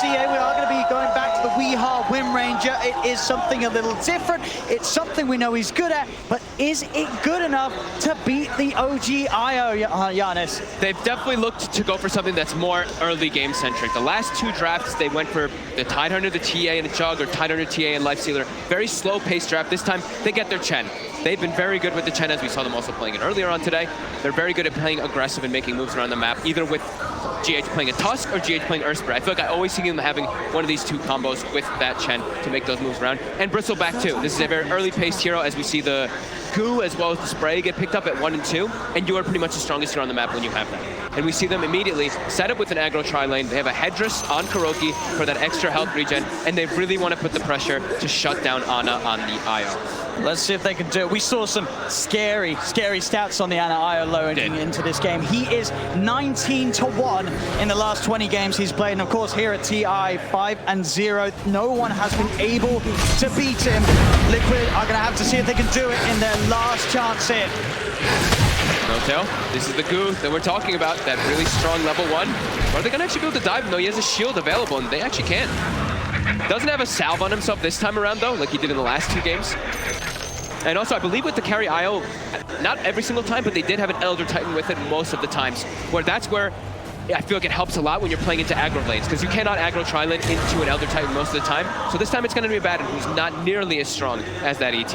CA. We are going to be going back to the Weehaw Wind Ranger. It is something a little different. It's something we know he's good at, but is it good enough to beat the OG IO, Giannis? They've definitely looked to go for something that's more early game centric. The last two drafts, they went for the Tidehunter, the TA, and the Jug, or Tidehunter, TA, and Lifestealer. Very slow paced draft. This time, they get their Chen. They've been very good with the Chen, as we saw them also playing it earlier on today. They're very good at playing aggressive and making moves around the map, either with GH playing a Tusk or GH playing Ursprit. I feel like I always see them having one of these two combos with that Chen to make those moves around. And Bristleback too. This is a very early paced hero, as we see the Goo as well as the Spray get picked up at 1 and 2, and you are pretty much the strongest hero on the map when you have that. And we see them immediately set up with an aggro tri-lane. They have a Headdress on Kuroky for that extra health regen, and they really want to put the pressure to shut down Ana on the IO. Let's see if they can do it. We saw some scary stats on the Ana IO loading into this game. He is 19-1 in the last 20 games he's played. And of course, here at TI, 5-0. No one has been able to beat him. Liquid are going to have to see if they can do it in their last chance here. N0tail, this is the Goo that we're talking about, that really strong level 1. Are they going to actually be able to dive? No, he has a shield available, and they actually can't. Doesn't have a salve on himself this time around, though, like he did in the last 2 games. And also, I believe with the carry IO, not every single time, but they did have an Elder Titan with it most of the times, where that's where I feel like it helps a lot when you're playing into aggro lanes, because you cannot aggro tri-lane into an Elder Titan most of the time. So this time it's going to be a Batten who's not nearly as strong as that ET.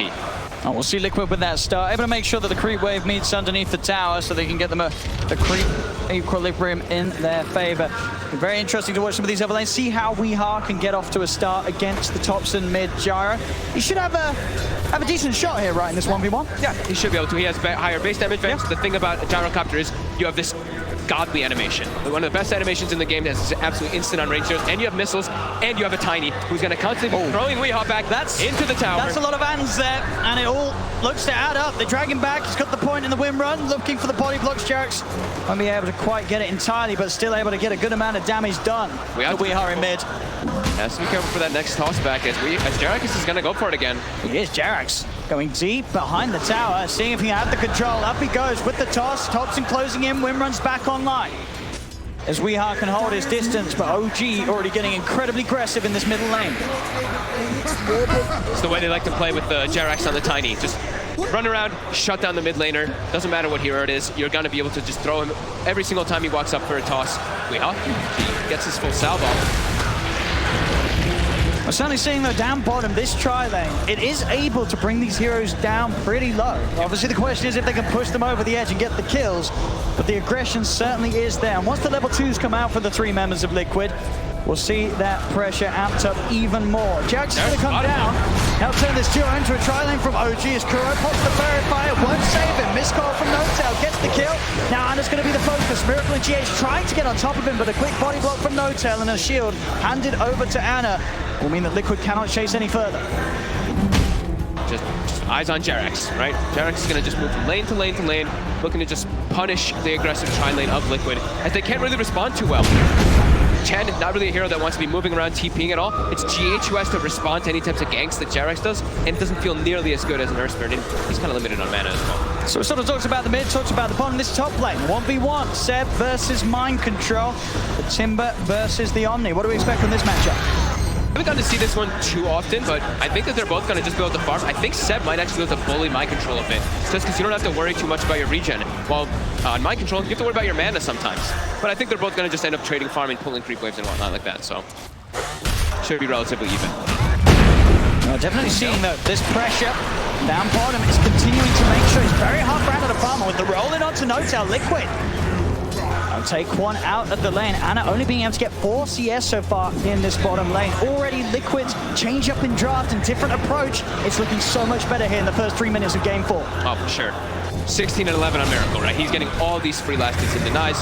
Oh, we'll see Liquid with that start, able to make sure that the creep wave meets underneath the tower so they can get them a creep equilibrium in their favor. Very interesting to watch some of these other lanes, see how Weehaw can get off to a start against the Topson mid Gyro. He should have a decent shot here, right, in this 1v1? Yeah, he should be able to. He has higher base damage. Yeah. The thing about a Gyrocopter is you have this godly animation. One of the best animations in the game that's absolutely instant on range heroes, and you have missiles, and you have a Tiny who's going to constantly be throwing Weehaw back into the tower. That's a lot of hands there, and it all looks to add up. They drag him back, he's got the point in the win run, looking for the body blocks. JerAx won't be able to quite get it entirely, but still able to get a good amount of damage done. Weehaw in mid. Has to be careful for that next toss back, as JerAx is going to go for it again. He is. JerAx going deep behind the tower, seeing if he can have the control. Up he goes with the toss. Topson closing in. Wim runs back online. As Weehaw can hold his distance, but OG already getting incredibly aggressive in this middle lane. It's the way they like to play with the JerAx on the Tiny. Just run around, shut down the mid laner. Doesn't matter what hero it is. You're going to be able to just throw him every single time he walks up for a toss. Weehaw, he gets his full salve off. We're certainly seeing, though, down bottom, this tri-lane, it is able to bring these heroes down pretty low. Obviously, the question is if they can push them over the edge and get the kills, but the aggression certainly is there. And once the level 2s come out for the 3 members of Liquid, we'll see that pressure amped up even more. JerAx is going to come down. Now turn this duo into a tri-lane from OG as Kuro pops the Fairy Fire, won't save him. Miscall from N0tail, gets the kill. Now Ana's going to be the focus. Miracle and GH trying to get on top of him, but a quick body block from N0tail and a shield handed over to Ana will mean that Liquid cannot chase any further. Just eyes on JerAx, right? JerAx is going to just move from lane to lane to lane, looking to just punish the aggressive tri-lane of Liquid, as they can't really respond too well. Chen, not really a hero that wants to be moving around TPing at all. It's GH who has to respond to any types of ganks that JerAx does, and it doesn't feel nearly as good as an Ursprit, and he's kind of limited on mana as well. So we sort of talked about the mid, talked about the bottom. This top lane, 1v1, Seb versus Mind Control, the Timber versus the Omni. What do we expect from this matchup? I haven't gotten to see this one too often, but I think that they're both going to just be able to farm. I think Seb might actually be able to bully Mind Control a bit, just because you don't have to worry too much about your regen. While on Mind Control, you have to worry about your mana sometimes. But I think they're both going to just end up trading farming, pulling creep waves and whatnot like that, so should be relatively even. Definitely seeing, though, this pressure down bottom is continuing to make sure it's very hard for Ana to farm with the rolling onto N0tail. Liquid I'll take one out of the lane. Ana only being able to get 4 CS so far in this bottom lane. Already Liquid's change up in draft and different approach. It's looking so much better here in the first 3 minutes of game 4. Oh, for sure. 16 and 11 on Miracle, right? He's getting all these free last hits and denies.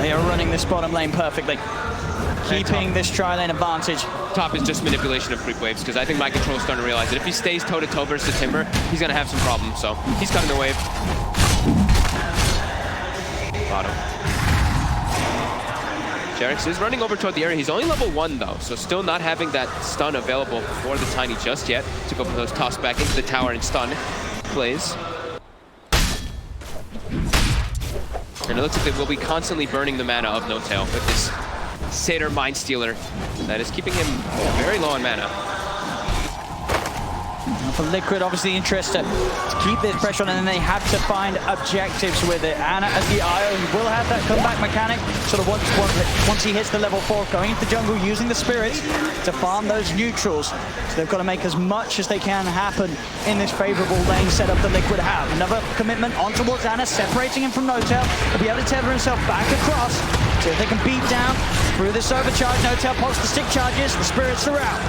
They are running this bottom lane perfectly. Keeping this tri-lane advantage. Top is just manipulation of creep waves, because I think Mind Control is starting to realize that if he stays toe-to-toe versus Timber, he's going to have some problems, so he's cutting the wave. Bottom. JerAx is running over toward the area. He's only level 1, though, so still not having that stun available for the Tiny just yet to go for those toss back into the tower and stun plays. And it looks like they will be constantly burning the mana of No-Tail with this Satyr Mind Stealer that is keeping him very low on mana. For Liquid, obviously interested to keep this pressure on, and then they have to find objectives with it. Ana as the IO will have that comeback mechanic, sort of once he hits the level 4, going into the jungle, using the spirits to farm those neutrals. So they've got to make as much as they can happen in this favorable lane setup that Liquid have. Another commitment on towards Ana, separating him from No-Tail. He'll be able to tether himself back across, so if they can beat down through this overcharge. No-Tail pops the stick charges, the spirits are out.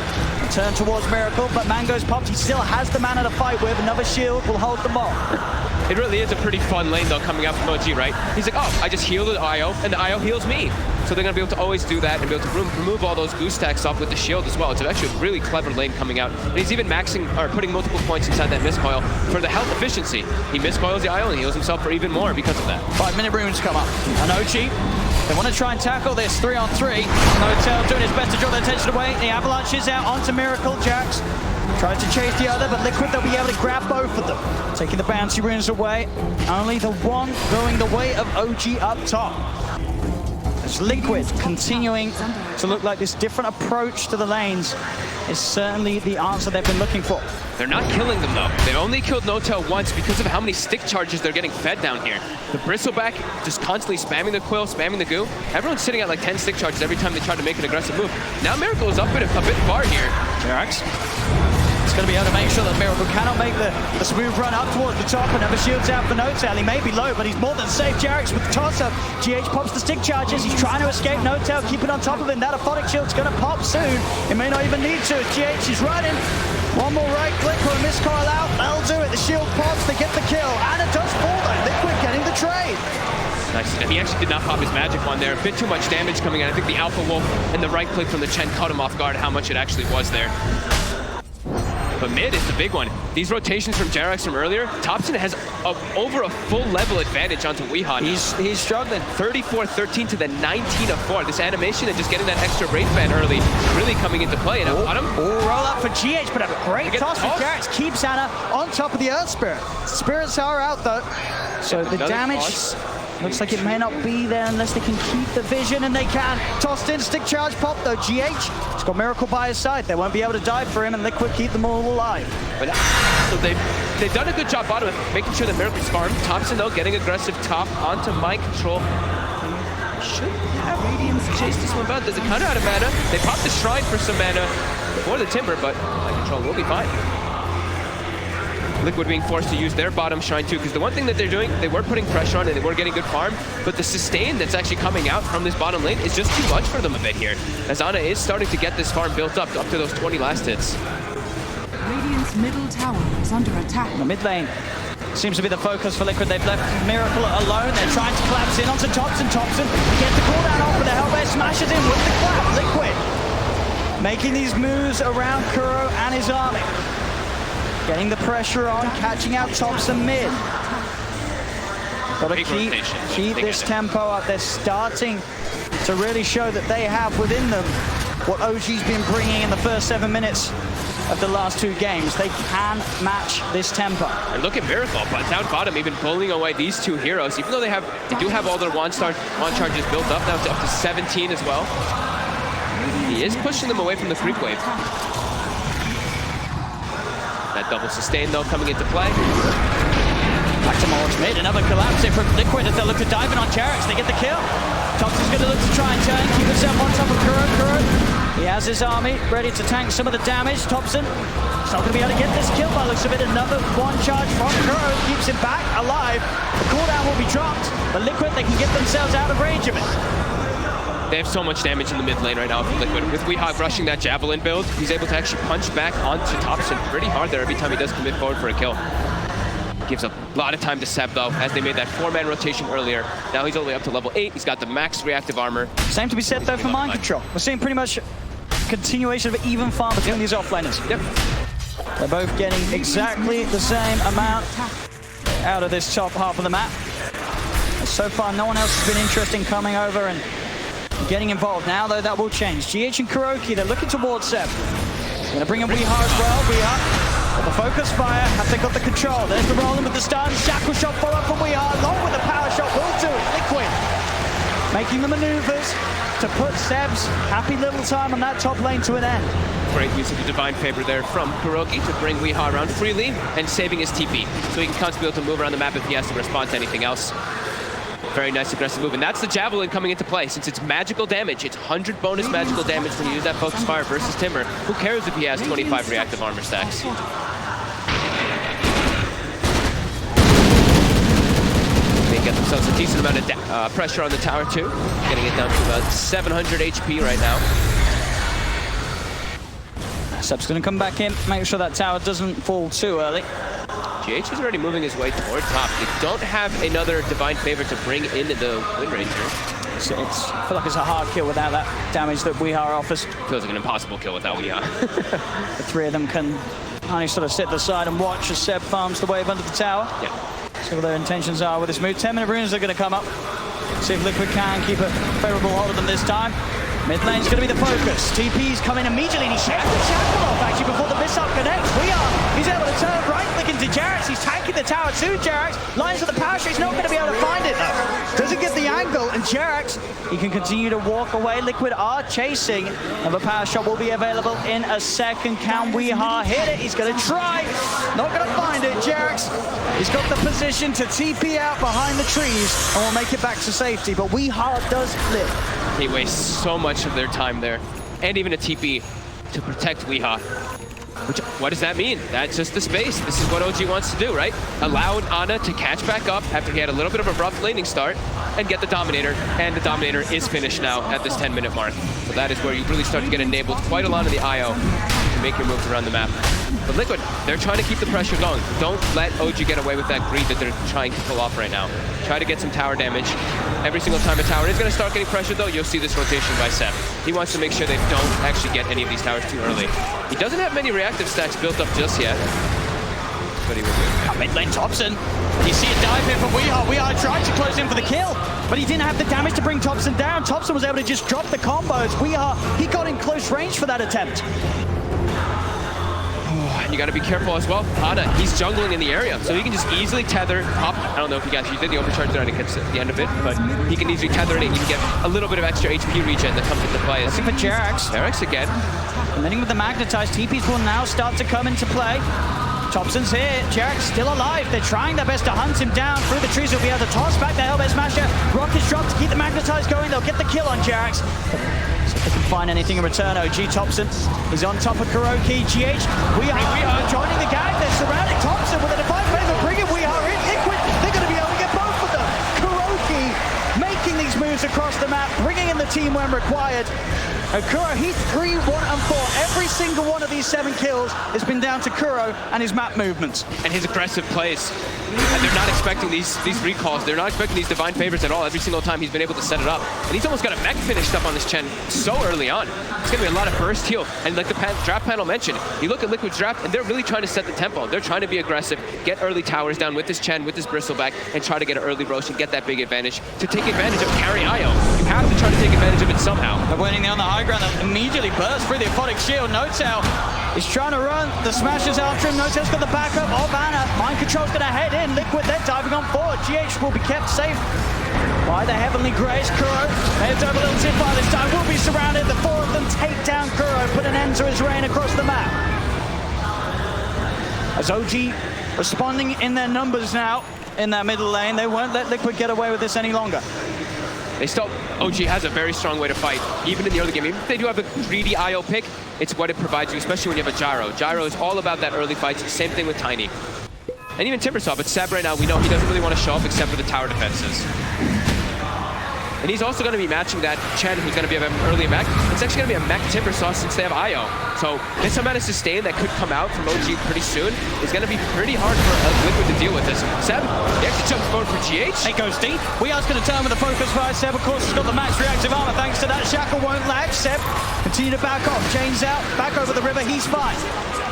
Turn towards Miracle, but Mango's popped. He still has the mana to fight with. Another shield will hold them off. It really is a pretty fun lane, though, coming out from OG, right? He's like, oh, I just heal the IO, and the IO heals me. So they're going to be able to always do that and be able to remove all those boost stacks off with the shield as well. It's actually a really clever lane coming out. And he's even maxing, or putting multiple points inside that miscoil for the health efficiency. He miscoils the IO and heals himself for even more because of that. 5-minute runes come up. And OG, they want to try and tackle this 3-on-3. No-Tail doing his best to draw their attention away. The avalanche is out onto Miracle. Jax tries to chase the other, but Liquid, they'll be able to grab both of them. Taking the bouncy runes away. Only the one going the way of OG up top. As Liquid continuing to look like this different approach to the lanes is certainly the answer they've been looking for. They're not killing them, though. They only killed No-Tail once because of how many stick charges they're getting fed down here. The Bristleback just constantly spamming the Quill, spamming the Goo. Everyone's sitting at like 10 stick charges every time they try to make an aggressive move. Now Miracle is up a bit far here. Jax is going to be able to make sure that Miracle cannot make the smooth run up towards the top. Another shield's out for No-Tail. He may be low, but he's more than safe. Jax with the toss-up. GH pops the stick charges. He's trying to escape. No-Tail keeping on top of him. That Aphotic shield's going to pop soon. It may not even need to. GH is running. One more right click or a miscoil out. That'll do it. The shield pops. They get the kill. And it does fall though. Liquid getting the trade. Nice. And he actually did not pop his magic one there. A bit too much damage coming in. I think the Alpha Wolf and the right click from the Chen caught him off guard how much it actually was there. But mid is the big one. These rotations from Jerax from earlier, Topson has over a full level advantage onto Weehaw. He's struggling. 34-13 to the 19-4. This animation and just getting that extra Wraith Band early really coming into play. And bottom. Roll up for GH, but a great toss from Jerax keeps Ana on top of the Earth Spirit. Spirits are out though. So the damage looks like it may not be there unless they can keep the vision, and they can. Tossed in, stick charge pop though. GH, he's got Miracle by his side. They won't be able to dive for him, and Liquid keep them all alive. But so they've done a good job bottom of making sure that Miracle's farmed. Topson though getting aggressive top onto Mind Control. Should have Radiance chase this one out. There's a counter out of mana. They popped the Shrine for some mana for the Timber, but Mind Control will be fine. Liquid being forced to use their bottom Shrine too, because the one thing that they're doing, they were putting pressure on and they were getting good farm, but the sustain that's actually coming out from this bottom lane is just too much for them a bit here, as Ana is starting to get this farm built up to those 20 last hits. Radiant's middle tower is under attack. The mid lane seems to be the focus for Liquid. They've left Miracle alone. They're trying to collapse in onto Topson. Topson gets the cooldown off, but the Hellbear smashes in with the clap. Liquid making these moves around Kuro and his army. Getting the pressure on, catching out Topson mid. Got to keep this tempo up. They're starting to really show that they have within them what OG's been bringing in the first 7 minutes of the last 2 games. They can match this tempo. And look at Miracle, but down bottom, even pulling away these 2 heroes, even though they do have all their wand charges built up, now it's up to 17 as well. He is pushing them away from the creep wave. That double sustain though coming into play. Back to Morris mid, another collapse in from Liquid as they look to dive in on Jerax. They get the kill. Topson's going to look to try and turn, keep himself on top of Kuro. He has his army ready to tank some of the damage. Topson is not going to be able to get this kill by the looks of it. Another one charge from Kuro keeps him back alive. The cooldown will be dropped, but Liquid, they can get themselves out of range of it. They have so much damage in the mid lane right now from Liquid. With Weehaw rushing that Javelin build, he's able to actually punch back onto Topson pretty hard there every time he does commit forward for a kill. Gives a lot of time to Seb though, as they made that 4-man rotation earlier. Now he's all the way up to level 8. He's got the max reactive armor. Same to be said though for Mind Control. We're seeing pretty much a continuation of even farm between these offlaners. Yep. They're both getting exactly the same amount out of this top half of the map. So far, no one else has been interested in coming over and getting involved. Now, though, that will change. GH and Kuroki, they're looking towards Seb. Going to bring in Weehaw as well. Weehaw Got the focus fire. Have they got the control? There's the rolling with the stun. Shackle shot follow up from Weehaw. Along with the power shot will do it. Liquid making the maneuvers to put Seb's happy little time on that top lane to an end. Great use of the Divine Favor there from KuroKy to bring Weehaw around freely and saving his TP. So he can constantly be able to move around the map if he has to respond to anything else. Very nice aggressive move. And that's the Javelin coming into play. Since it's magical damage, it's 100 bonus magical damage when you use that Focus Fire versus Timber. Who cares if he has 25 reactive armor stacks? They get themselves a decent amount of pressure on the tower too. Getting it down to about 700 HP right now. Seb's going to come back in, make sure that tower doesn't fall too early. GH is already moving his way toward top. They don't have another Divine Favor to bring into the Wind Ranger. So I feel like it's a hard kill without that damage that Weehaw offers. Feels like an impossible kill without Weehaw. The three of them can only sort of sit to the side and watch as Seb farms the wave under the tower. Yeah. See what their intentions are with this move. 10-minute runes are going to come up. See if Liquid can keep a favorable hold of them this time. Mid lane's going to be the focus. TP's coming immediately, and he shakes the shackle off actually before the missile connects. He's able to turn right click into Jerax. He's tanking the tower to Jerax. Lines of the power shot. He's not going to be able to find it though. Doesn't get the angle, and Jerax, he can continue to walk away. Liquid are chasing, and the power shot will be available in a second. Can Weehaw hit it? He's going to try. Not going to find it. Jerax, he's got the position to TP out behind the trees, and will make it back to safety. But Weehaw does flip. He wastes so much of their time there, and even a TP to protect Weehaw. Which, what does that mean? That's just the space. This is what OG wants to do, right? Allow Ana to catch back up after he had a little bit of a rough laning start and get the Dominator, and the Dominator is finished now at this 10-minute mark. So that is where you really start to get enabled quite a lot of the IO to make your moves around the map. But Liquid, they're trying to keep the pressure going. Don't let OG get away with that greed that they're trying to pull off right now. Try to get some tower damage. Every single time a tower is going to start getting pressure, though, you'll see this rotation by Seb. He wants to make sure they don't actually get any of these towers too early. He doesn't have many reactive stacks built up just yet, but he will do. Mid lane Thompson. You see a dive here from Weehaw. Weehaw tried to close in for the kill, but he didn't have the damage to bring Thompson down. Thompson was able to just drop the combos. Weehaw, he got in close range for that attempt. You got to be careful as well. Ana, he's jungling in the area, so he can just easily tether up. I don't know if you guys, you did the overcharge there, I didn't catch the end of it, but he can easily tether it and you can get a little bit of extra HP regen that comes into play. Looking for Jerax. Jerax again. And then with the magnetized, TPs will now start to come into play. Thompson's here, Jerax still alive. They're trying their best to hunt him down through the trees. He'll be able to toss back the Hellbait Smasher. Rockets drop to keep the magnetized going. They'll get the kill on Jerax. See if they can find anything in return. OG Thompson is on top of KuroKy. GH, Weehaw joining the gang. They're surrounding Thompson with a Divine Favor, bringing Weehaw in. Liquid, they're going to be able to get both of them. KuroKy making these moves across the map, bringing in the team when required. And Kuro, he's 3, 1, and 4. Every single one of these 7 kills has been down to Kuro and his map movements. And his aggressive plays. And they're not expecting these recalls. They're not expecting these Divine Favors at all. Every single time he's been able to set it up. And he's almost got a mech finished up on this Chen so early on. It's going to be a lot of burst heal. And like the draft panel mentioned, you look at Liquid's draft and they're really trying to set the tempo. They're trying to be aggressive, get early towers down with this Chen, with this Bristleback, and try to get an early roast and get that big advantage to take advantage of carry IO. You have to try to take advantage of it somehow. They're winning on the high ground. They'll immediately burst through the Aphotic Shield. N0tail is trying to run. The Smasher's after him. N0tail's got the backup of Ana. Mind Control's going to head in. Liquid, they're diving on forward. GH will be kept safe by the Heavenly Grace. Kuro, they have to have a little tip by this time. Will be surrounded. The 4 of them take down Kuro, put an end to his reign across the map. As OG responding in their numbers now in that middle lane, they won't let Liquid get away with this any longer. They still, OG has a very strong way to fight, even in the early game. Even if they do have a greedy IO pick, it's what it provides you, especially when you have a Gyro. Gyro is all about that early fights. Same thing with Tiny. And even Timbersaw, but Seb right now, we know he doesn't really want to show up except for the tower defenses. And he's also going to be matching that Chen, who's going to be an early mech. It's actually going to be a mech Timbersaw since they have IO. So this amount of sustain that could come out from OG pretty soon is going to be pretty hard for Liquid to deal with this. Seb, he actually jumps forward for GH. It goes deep. Weeha's going to turn with the focus fire. Seb, of course, has got the max reactive armor. Thanks to that, Shackle won't lag. Seb, continue to back off. Chains out, back over the river. He's fine.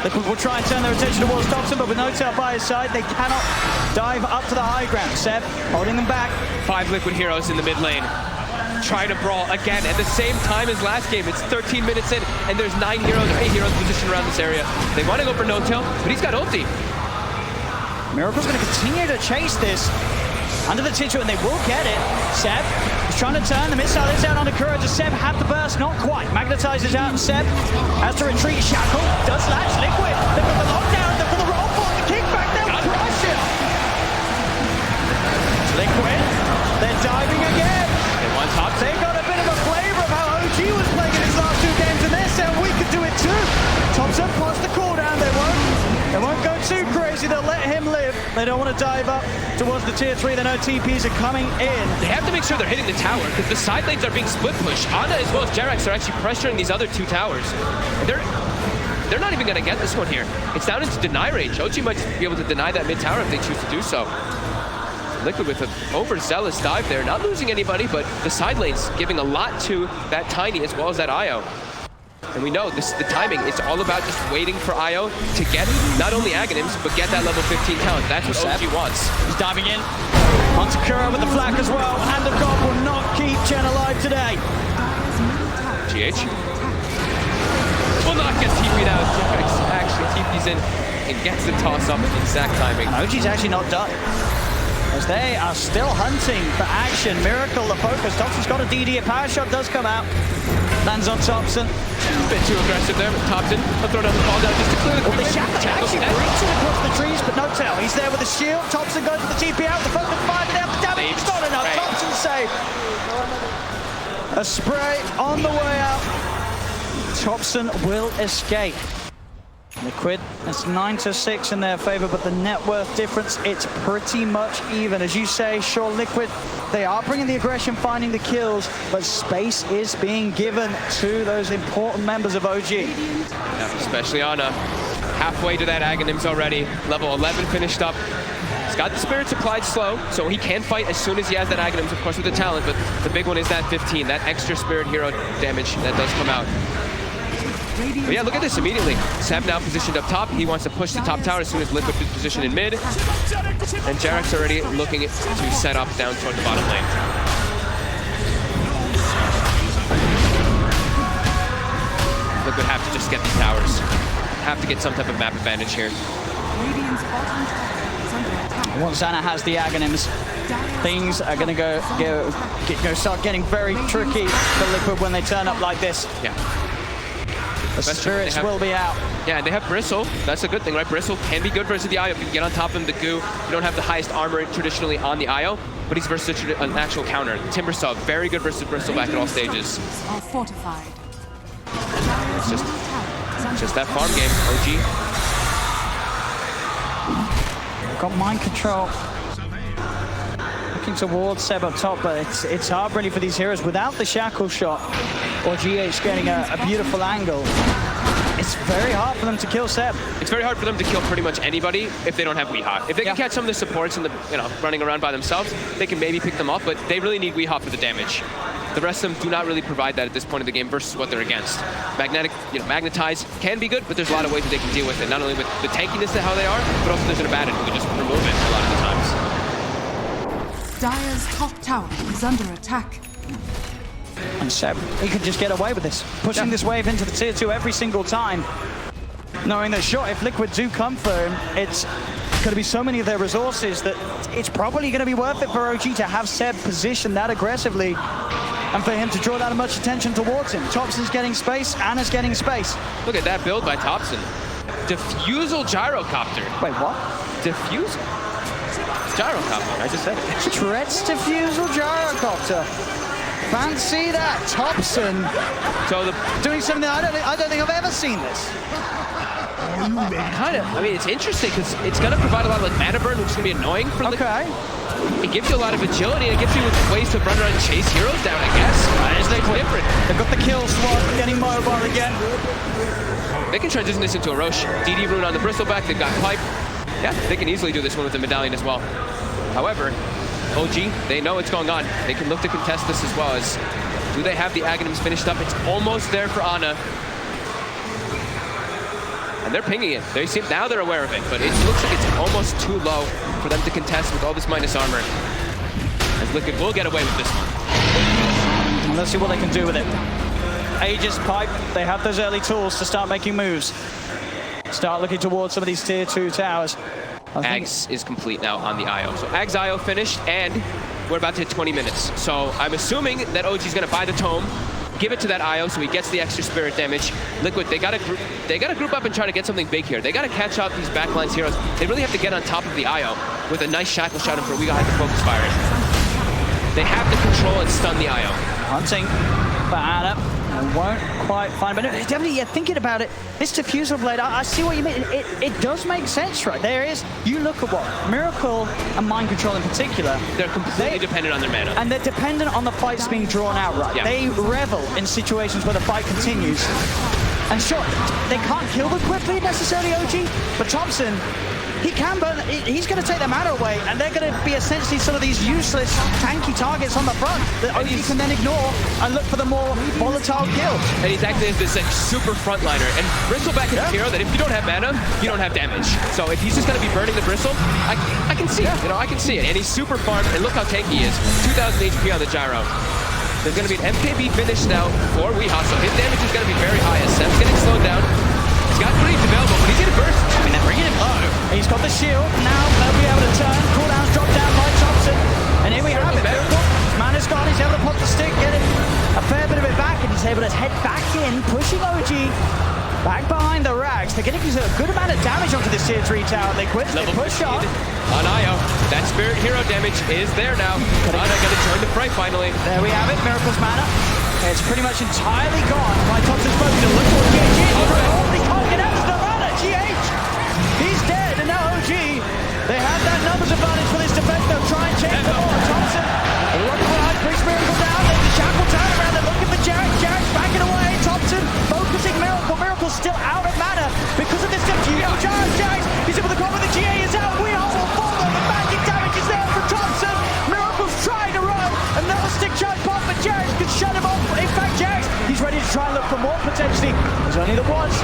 Liquid will try and turn their attention towards Thompson, but with N0tail by his side, they cannot dive up to the high ground. Seb holding them back. 5 Liquid heroes in the mid lane. trying to brawl again at the same time as last game. It's 13 minutes in, and there's 9 heroes or 8 heroes positioned around this area. They want to go for no-tail, but he's got ulti. Miracle's going to continue to chase this under the Titu, and they will get it. Seb is trying to turn. The missile is out on Akura. Does Seb have the burst? Not quite. Magnetizes out, and Seb has to retreat. Shackle does latch. Liquid. They've got the lockdown. They've got the roll for the kickback. They'll crush it. Liquid. They're diving again. They want top. They got a bit of a flavor of how OG was playing in his last 2 games, and they're saying we could do it too. Thompson plus the cooldown. They won't go too crazy. They'll let him live. They don't want to dive up towards the tier 3. They know TPs are coming in. They have to make sure they're hitting the tower because the side lanes are being split pushed. Ana as well as Jerax are actually pressuring these other 2 towers. And they're not even going to get this one here. It's down into deny range. OG might be able to deny that mid tower if they choose to do so. Liquid with an overzealous dive there, not losing anybody, but the side lanes giving a lot to that Tiny as well as that Io. And we know this, the timing, it's all about just waiting for Io to get not only Aghanims, but get that level 15 talent. That's what OG wants. He's diving in. Onto Kuro with the flak as well. And the God will not keep Chen alive today. GH will not get TP'd out. Jerax actually TP's in and gets the toss up at exact timing. And OG's actually not done, as they are still hunting for action. Miracle the focus. Thompson's got a DD. A power shot does come out. Lands on Thompson. A bit too aggressive there, but Thompson will throw down the ball down just to clear the The Shackle actually breaks it across the trees, but no tail. He's there with a shield. Thompson goes with the TP out. The focus 5 down. The damage is not enough. Thompson safe. A spray on the way out. Thompson will escape. Liquid, it's 9-6 in their favor, but the net worth difference, it's pretty much even. As you say, sure, Liquid, they are bringing the aggression, finding the kills, but space is being given to those important members of OG. Yeah, especially Ana. Halfway to that Aghanims already. Level 11 finished up. He's got the Spirit supplied slow, so he can fight as soon as he has that Aghanims, of course, with the talent, but the big one is that 15, that extra Spirit hero damage that does come out. But yeah, look at this immediately. Seb now positioned up top. He wants to push the top tower as soon as Liquid is positioned in mid. And Jerax already looking to set up down toward the bottom lane. Liquid have to just get these towers. Have to get some type of map advantage here. Once Ana has the Aghanims, things are going to start getting very tricky for Liquid when they turn up like this. Yeah. The spirits will be out. Yeah, and they have Bristle. That's a good thing, right? Bristle can be good versus the Io. If you can get on top of him, the goo, you don't have the highest armor traditionally on the Io, but he's versus an actual counter. Timbersaw, very good versus Bristle back at all stages. Are fortified. It's just that farm game, OG. Got mind control. Looking towards Seb up top, but it's hard really for these heroes without the shackle shot or GH getting a beautiful angle. It's very hard for them to kill Seb. It's very hard for them to kill pretty much anybody if they don't have Weehawk. If they can catch some of the supports and running around by themselves, they can maybe pick them off, but they really need Weehawk for the damage. The rest of them do not really provide that at this point of the game versus what they're against. Magnetize can be good, but there's a lot of ways that they can deal with it. Not only with the tankiness of how they are, but also there's an Abaddon who can just remove it a lot of the times. Dire's top tower is under attack. And Seb, he could just get away with this, pushing this wave into the tier 2 every single time, knowing that sure, if Liquid do come for him, it's going to be so many of their resources that it's probably going to be worth it for OG to have Seb positioned that aggressively and for him to draw that much attention towards him. Thompson's getting space, Ana's getting space. Look at that build by Thompson. Diffusal Gyrocopter. Wait, what? Diffusal? Gyrocopter, I just said it. Tourette's Diffusal Gyrocopter. Fancy that, Thompson. So doing something that I don't think I've ever seen this. Kind of. I mean, it's interesting because it's going to provide a lot of mana burn, which is going to be annoying for Liquid. Okay. It gives you a lot of agility. It gives you ways to run around and chase heroes down, I guess. It's different. They've got the kill swap, getting mobile again. They can transition this into a Roche. DD rune on the Bristleback. They've got Pipe. Yeah, they can easily do this one with the Medallion as well. However, OG, they know what's going on. They can look to contest this as well as, do they have the Aghanims finished up? It's almost there for Ana. And they're pinging it. Now they're aware of it, but it looks like it's almost too low for them to contest with all this minus armor. As Liquid will get away with this one. And let's see what they can do with it. Aegis, Pipe, they have those early tools to start making moves. Start looking towards some of these tier 2 towers. Ags is complete now on the IO. So Ags IO finished, and we're about to hit 20 minutes. So I'm assuming that OG's gonna buy the tome, give it to that IO so he gets the extra spirit damage. Liquid, they gotta group up and try to get something big here. They gotta catch out these backlines heroes. They really have to get on top of the IO with a nice shackle shot in for We Got the focus firing. They have to control and stun the IO. Hunting for Ana. Won't quite find, but definitely, yeah, thinking about it, this diffusal blade, I see what you mean. It does make sense, right? There is, you look at what Miracle and Mind Control in particular, they're completely dependent on their mana. And they're dependent on the fights being drawn out, right? Yeah. They revel in situations where the fight continues. And sure, they can't kill them quickly necessarily, OG, but Thompson, he can burn, he's going to take their mana away, and they're going to be essentially some of these useless, tanky targets on the front that OG can then ignore and look for the more volatile kills. And he's acting as this like super frontliner. And Bristleback is a hero that if you don't have mana, you don't have damage. So if he's just going to be burning the Bristle, I can see it. You know, I can see it. And he's super farmed, and look how tanky he is. 2,000 HP on the Gyro. There's going to be an MKB finish now for Weehaw, so his damage is going to be very high as Sem's getting slowed down. He's got creeps available, but he's going to burst. I mean, they're bringing him low. He's got the shield. Now they'll be able to turn. Cooldowns drop down by Thompson. And here we have it. Mana's gone. He's able to pop the stick, get it a fair bit of it back, and he's able to head back in, pushing OG back behind the Rags. They're getting a good amount of damage onto this tier 3 tower. They quit. They push on. On IO. That spirit hero damage is there now. Ana gonna join the fray finally. There we have it. Miracle's mana. It's pretty much entirely gone by Thompson's focus. Look what GH is. Oh, he can't get out of the mana. GH, he's dead. And now OG, they have that numbers advantage for this defense. They'll try and change the ball. Thompson, look behind, brings Miracle down. There's the shackle turnaround. They're looking for Jarek. Jarek's backing away. Thompson focusing Miracle. Miracle's still out of mana because of this diffusion. Jarek, he's able to come with the GA is out. We all will follow. The magic damage is there for Thompson. Miracle's trying to run. Another stick charge pop, but Jarek can shut him off. In fact, Jarek, he's ready to try and look for more potentially. There's only the once.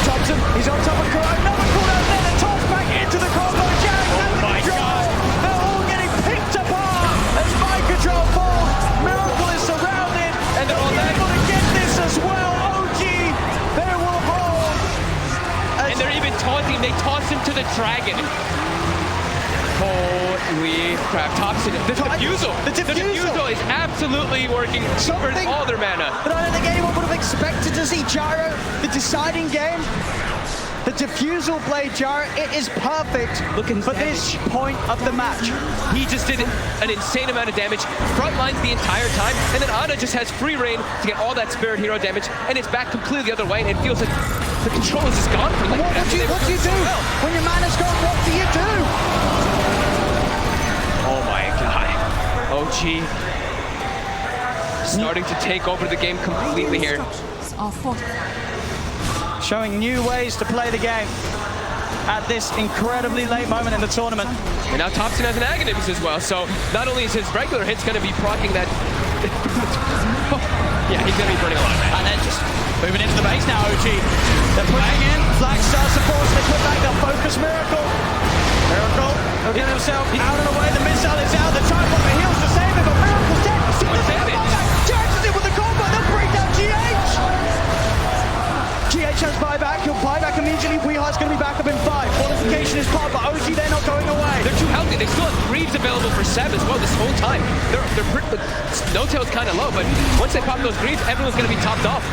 Thompson, he's on top of Corona. Another cooldown there. The toss back into the combo. Jarek has the control. They're all getting picked apart as Mind Control falls. Miracle is surrounded. And they're all able to get this as well. OG, they will hold. And they're even taunting. They toss him to the dragon. Holy crap, Thompson, the diffusal is absolutely working for all their mana. But I don't think anyone would have expected to see Gyro, the deciding game. The diffusal blade Gyro, it is perfect for this point of the match. He just did an insane amount of damage, front lines the entire time, and then Ana just has free reign to get all that spirit hero damage, and it's back completely the other way, and it feels like the control is just gone from Liquid. What do you do? When your mana's gone, what do you do? Oh my god. OG starting to take over the game completely here. Showing new ways to play the game at this incredibly late moment in the tournament. And now Thompson has an Aghanim's as well, so not only is his regular hits going to be proccing that... yeah, he's going to be burning a lot. And then just moving into the base now, OG. They're pushing in, Flag Star supports, they put back, they'll focus Miracle. Miracle, he'll get himself out and away, the missile is out, they're trying to put the heals to save him, but Miracle's dead. Jax is in with the combo, they'll bring down GH. GH has buyback, he'll buy back immediately. Weehaw's going to be back up in 5. Qualification is part, but OG, they're not going away. They're too healthy. They still have Greaves available for Seb as well this whole time. No-Tail's kind of low, but once they pop those Greaves, everyone's going to be topped off.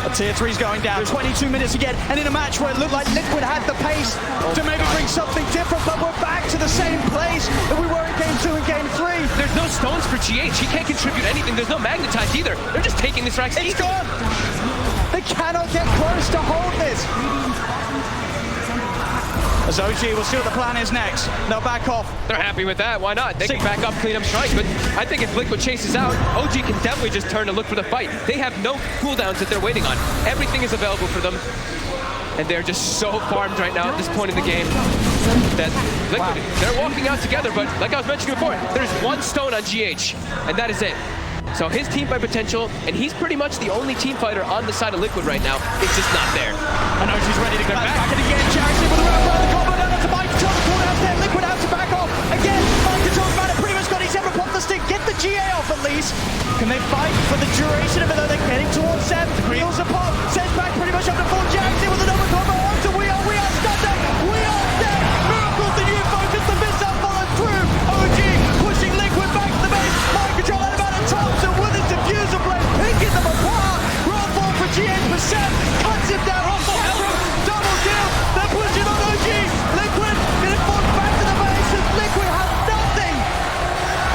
A tier 3's going down, 22 minutes again, and in a match where it looked like Liquid had the pace to maybe bring something different, but we're back to the same place that we were in Game 2 and Game 3. There's no stones for GH. He can't contribute anything. There's no Magnetize either. They're just taking this Rax. It's gone. They cannot get close to hold this. As OG, we'll see what the plan is next. They'll back off. They're happy with that. Why not? They can back up, clean up strike. But I think if Liquid chases out, OG can definitely just turn to look for the fight. They have no cooldowns that they're waiting on. Everything is available for them. And they're just so farmed right now at this point in the game that Liquid, they're walking out together. But like I was mentioning before, there's one stone on GH, and that is it. So his team fight potential, and he's pretty much the only team fighter on the side of Liquid right now. It's just not there. I know she's ready to go back. And again, Jackson with a round around the combo down to Mind Control. The cooldowns there. Liquid out to back off. Again, Mind Control's man pretty much got his ever pop the stick. Get the GA off at least. Can they fight for the duration of it, though? They're getting towards Zeb. Heals apart. Sends back pretty much up to full Jax in with another combo onto We are stunned up. We are dead. Miracles, the new focus, the missile followed through. OG pushing Liquid back to the base. Mind control out about Thompson with his diffuser blade, picking them apart. Roll ball for GA%. Cuts him down. Double kill. They're pushing on OG. Liquid getting forced back to the base, and Liquid have nothing.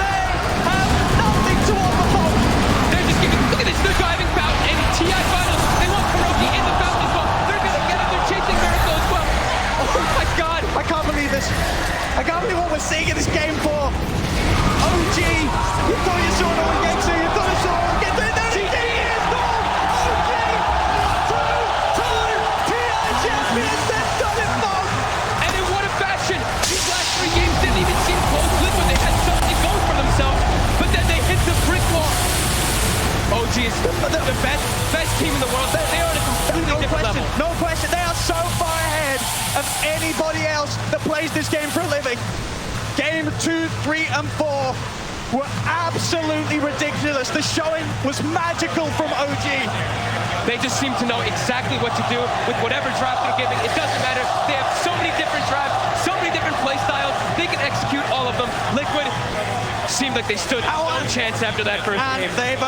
They have nothing to offer home. They're just giving, look at this, they're driving Fountain and TI finals. They want Kuroki in the Fountain as well. They're gonna get it, they're chasing Miracle as well. Oh my god. I can't believe this. I can't believe what we're seeing in this game for OG. You thought you saw no one game two. You thought you saw no one game three. Then GG is gone. OG, two-time TI champions. They've done it, folks. And in what a fashion. These last 3 games didn't even seem close. Liquid, they had something going for themselves, but then they hit the brick wall. OG is the best team in the world. They are at a completely different level. No question. They are so far ahead of anybody else that plays this game for a living. Game 2, 3, and 4 were absolutely ridiculous. The showing was magical from OG. They just seem to know exactly what to do with whatever draft they're giving. It doesn't matter. They have so many different drafts, so many different play styles. They can execute all of them. Liquid seemed like they stood no chance after that first game. And they've